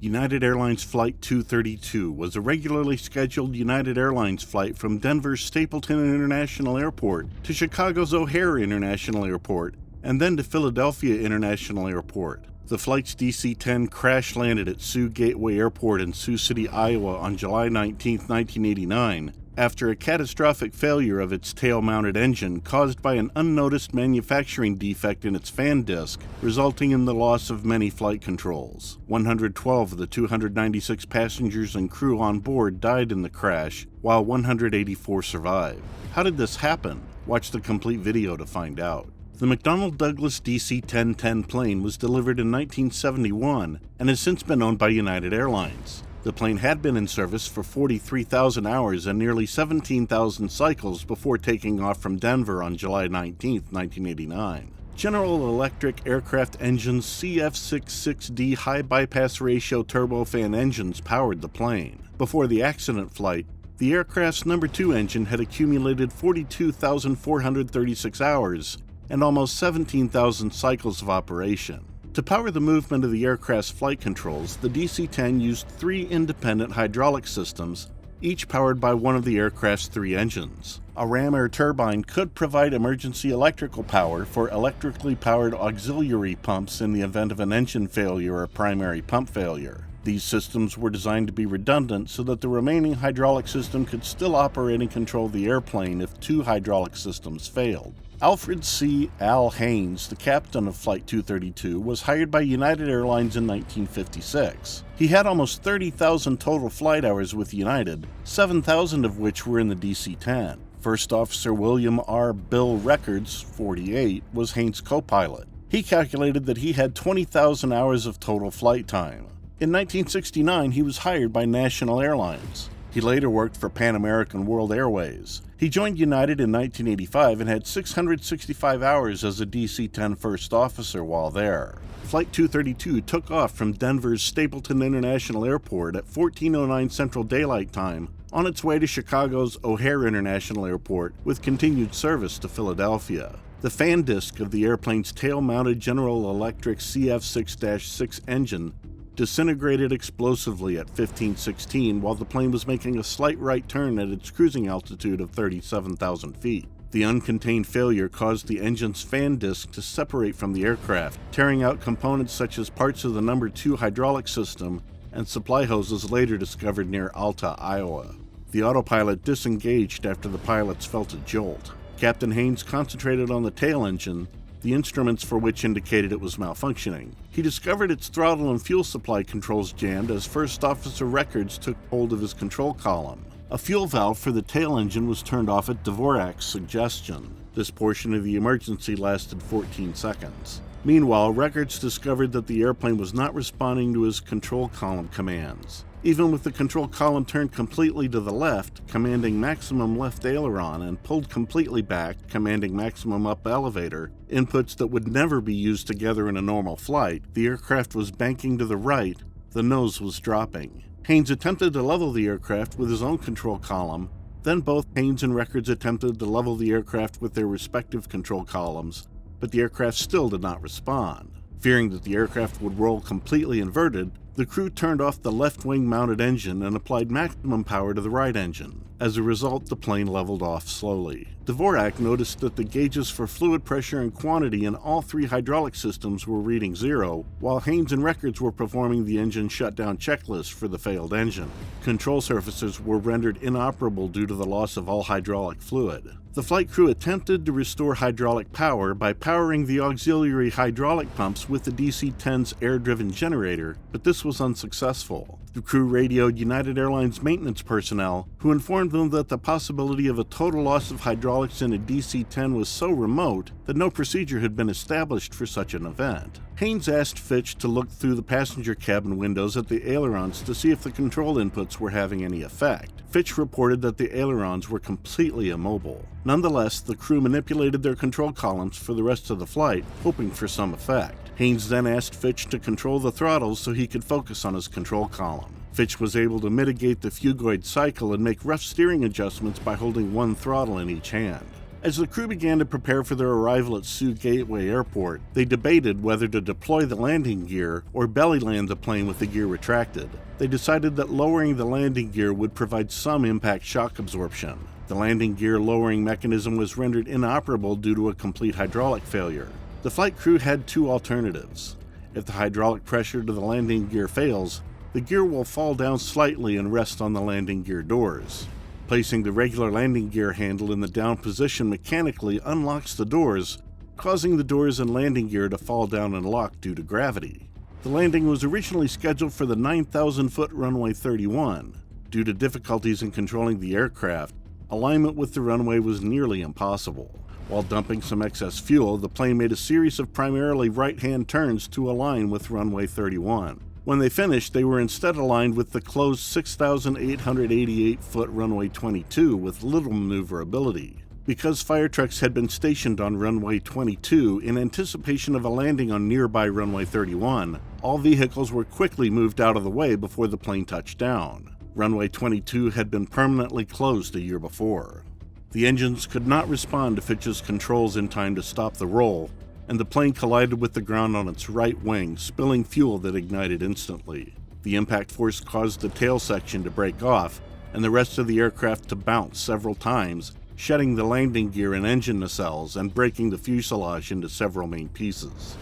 United Airlines Flight 232 was a regularly scheduled United Airlines flight from Denver's Stapleton International Airport to Chicago's O'Hare International Airport and then to Philadelphia International Airport. The flight's DC-10 crash-landed at Sioux Gateway Airport in Sioux City, Iowa on July 19, 1989, after a catastrophic failure of its tail-mounted engine caused by an unnoticed manufacturing defect in its fan disc, resulting in the loss of many flight controls. 112 of the 296 passengers and crew on board died in the crash, while 184 survived. How did this happen? Watch the complete video to find out. The McDonnell Douglas DC-1010 plane was delivered in 1971 and has since been owned by United Airlines. The plane had been in service for 43,000 hours and nearly 17,000 cycles before taking off from Denver on July 19, 1989. General Electric Aircraft Engine's CF66D high bypass ratio turbofan engines powered the plane. Before the accident flight, the aircraft's number 2 engine had accumulated 42,436 hours and almost 17,000 cycles of operation. To power the movement of the aircraft's flight controls, the DC-10 used 3 independent hydraulic systems, each powered by one of the aircraft's 3 engines. A ram air turbine could provide emergency electrical power for electrically powered auxiliary pumps in the event of an engine failure or primary pump failure. These systems were designed to be redundant so that the remaining hydraulic system could still operate and control the airplane if 2 hydraulic systems failed. Alfred C. Al Haynes, the captain of Flight 232, was hired by United Airlines in 1956. He had almost 30,000 total flight hours with United, 7,000 of which were in the DC-10. First Officer William R. Bill Records, 48, was Haynes' co-pilot. He calculated that he had 20,000 hours of total flight time. In 1969, he was hired by National Airlines. He later worked for Pan American World Airways. He joined United in 1985 and had 665 hours as a DC-10 first officer while there. Flight 232 took off from Denver's Stapleton International Airport at 14:09 Central Daylight Time on its way to Chicago's O'Hare International Airport with continued service to Philadelphia. The fan disc of the airplane's tail-mounted General Electric CF6-6 engine disintegrated explosively at 15:16 while the plane was making a slight right turn at its cruising altitude of 37,000 feet. The uncontained failure caused the engine's fan disc to separate from the aircraft, tearing out components such as parts of the number 2 hydraulic system and supply hoses later discovered near Alta, Iowa. The autopilot disengaged after the pilots felt a jolt. Captain Haynes concentrated on the tail engine, the instruments for which indicated it was malfunctioning. He discovered its throttle and fuel supply controls jammed as First Officer Records took hold of his control column. A fuel valve for the tail engine was turned off at Dvorak's suggestion. This portion of the emergency lasted 14 seconds. Meanwhile, Records discovered that the airplane was not responding to his control column commands. Even with the control column turned completely to the left, commanding maximum left aileron, and pulled completely back, commanding maximum up elevator, inputs that would never be used together in a normal flight, the aircraft was banking to the right, the nose was dropping. Haynes attempted to level the aircraft with his own control column, then both Haynes and Records attempted to level the aircraft with their respective control columns, but the aircraft still did not respond. Fearing that the aircraft would roll completely inverted, the crew turned off the left wing mounted engine and applied maximum power to the right engine. As a result, the plane leveled off slowly. Dvorak noticed that the gauges for fluid pressure and quantity in all 3 hydraulic systems were reading 0, while Haynes and Records were performing the engine shutdown checklist for the failed engine. Control surfaces were rendered inoperable due to the loss of all hydraulic fluid. The flight crew attempted to restore hydraulic power by powering the auxiliary hydraulic pumps with the DC-10's air-driven generator, but this was unsuccessful. The crew radioed United Airlines maintenance personnel, who informed them that the possibility of a total loss of hydraulics in a DC-10 was so remote that no procedure had been established for such an event. Haynes asked Fitch to look through the passenger cabin windows at the ailerons to see if the control inputs were having any effect. Fitch reported that the ailerons were completely immobile. Nonetheless, the crew manipulated their control columns for the rest of the flight, hoping for some effect. Haynes then asked Fitch to control the throttles so he could focus on his control column. Fitch was able to mitigate the phugoid cycle and make rough steering adjustments by holding one throttle in each hand. As the crew began to prepare for their arrival at Sioux Gateway Airport, they debated whether to deploy the landing gear or belly land the plane with the gear retracted. They decided that lowering the landing gear would provide some impact shock absorption. The landing gear lowering mechanism was rendered inoperable due to a complete hydraulic failure. The flight crew had two alternatives. If the hydraulic pressure to the landing gear fails, the gear will fall down slightly and rest on the landing gear doors. Placing the regular landing gear handle in the down position mechanically unlocks the doors, causing the doors and landing gear to fall down and lock due to gravity. The landing was originally scheduled for the 9,000-foot runway 31. Due to difficulties in controlling the aircraft, alignment with the runway was nearly impossible. While dumping some excess fuel, the plane made a series of primarily right-hand turns to align with runway 31. When they finished, they were instead aligned with the closed 6,888-foot runway 22 with little maneuverability. Because fire trucks had been stationed on runway 22 in anticipation of a landing on nearby runway 31, all vehicles were quickly moved out of the way before the plane touched down. Runway 22 had been permanently closed a year before. The engines could not respond to Fitch's controls in time to stop the roll, and the plane collided with the ground on its right wing, spilling fuel that ignited instantly. The impact force caused the tail section to break off, and the rest of the aircraft to bounce several times, shedding the landing gear and engine nacelles and breaking the fuselage into several main pieces.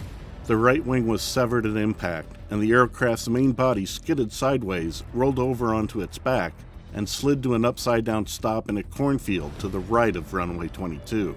The right wing was severed at impact, and the aircraft's main body skidded sideways, rolled over onto its back, and slid to an upside-down stop in a cornfield to the right of runway 22.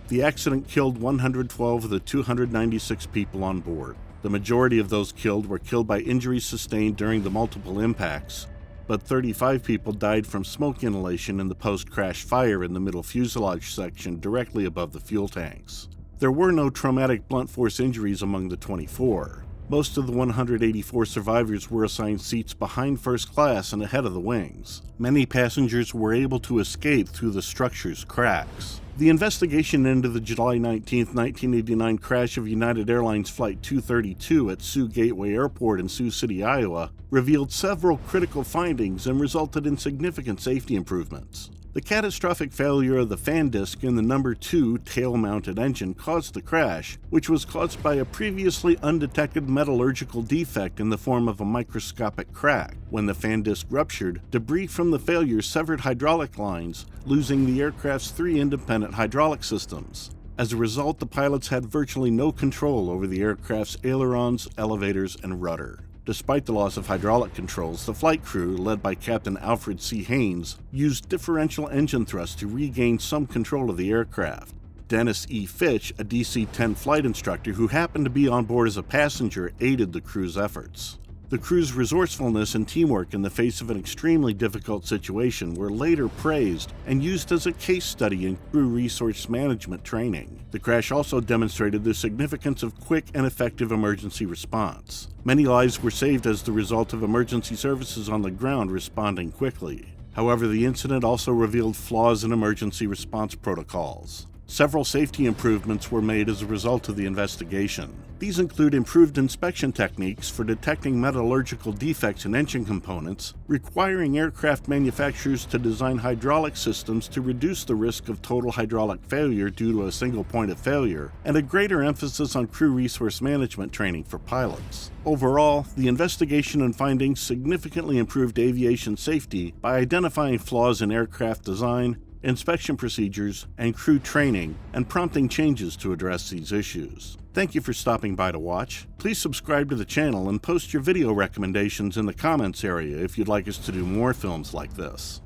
The accident killed 112 of the 296 people on board. The majority of those killed were killed by injuries sustained during the multiple impacts, but 35 people died from smoke inhalation in the post-crash fire in the middle fuselage section directly above the fuel tanks. There were no traumatic blunt force injuries among the 24. Most of the 184 survivors were assigned seats behind first class and ahead of the wings. Many passengers were able to escape through the structure's cracks. The investigation into the July 19, 1989 crash of United Airlines Flight 232 at Sioux Gateway Airport in Sioux City, Iowa, revealed several critical findings and resulted in significant safety improvements. The catastrophic failure of the fan disc in the number 2 tail-mounted engine caused the crash, which was caused by a previously undetected metallurgical defect in the form of a microscopic crack. When the fan disc ruptured, debris from the failure severed hydraulic lines, losing the aircraft's 3 independent hydraulic systems. As a result, the pilots had virtually no control over the aircraft's ailerons, elevators, and rudder. Despite the loss of hydraulic controls, the flight crew, led by Captain Alfred C. Haynes, used differential engine thrust to regain some control of the aircraft. Dennis E. Fitch, a DC-10 flight instructor who happened to be on board as a passenger, aided the crew's efforts. The crew's resourcefulness and teamwork in the face of an extremely difficult situation were later praised and used as a case study in crew resource management training. The crash also demonstrated the significance of quick and effective emergency response. Many lives were saved as the result of emergency services on the ground responding quickly. However, the incident also revealed flaws in emergency response protocols. Several safety improvements were made as a result of the investigation. These include improved inspection techniques for detecting metallurgical defects in engine components, requiring aircraft manufacturers to design hydraulic systems to reduce the risk of total hydraulic failure due to a single point of failure, and a greater emphasis on crew resource management training for pilots. Overall, the investigation and findings significantly improved aviation safety by identifying flaws in aircraft design, inspection procedures, and crew training, and prompting changes to address these issues. Thank you for stopping by to watch. Please subscribe to the channel and post your video recommendations in the comments area if you'd like us to do more films like this.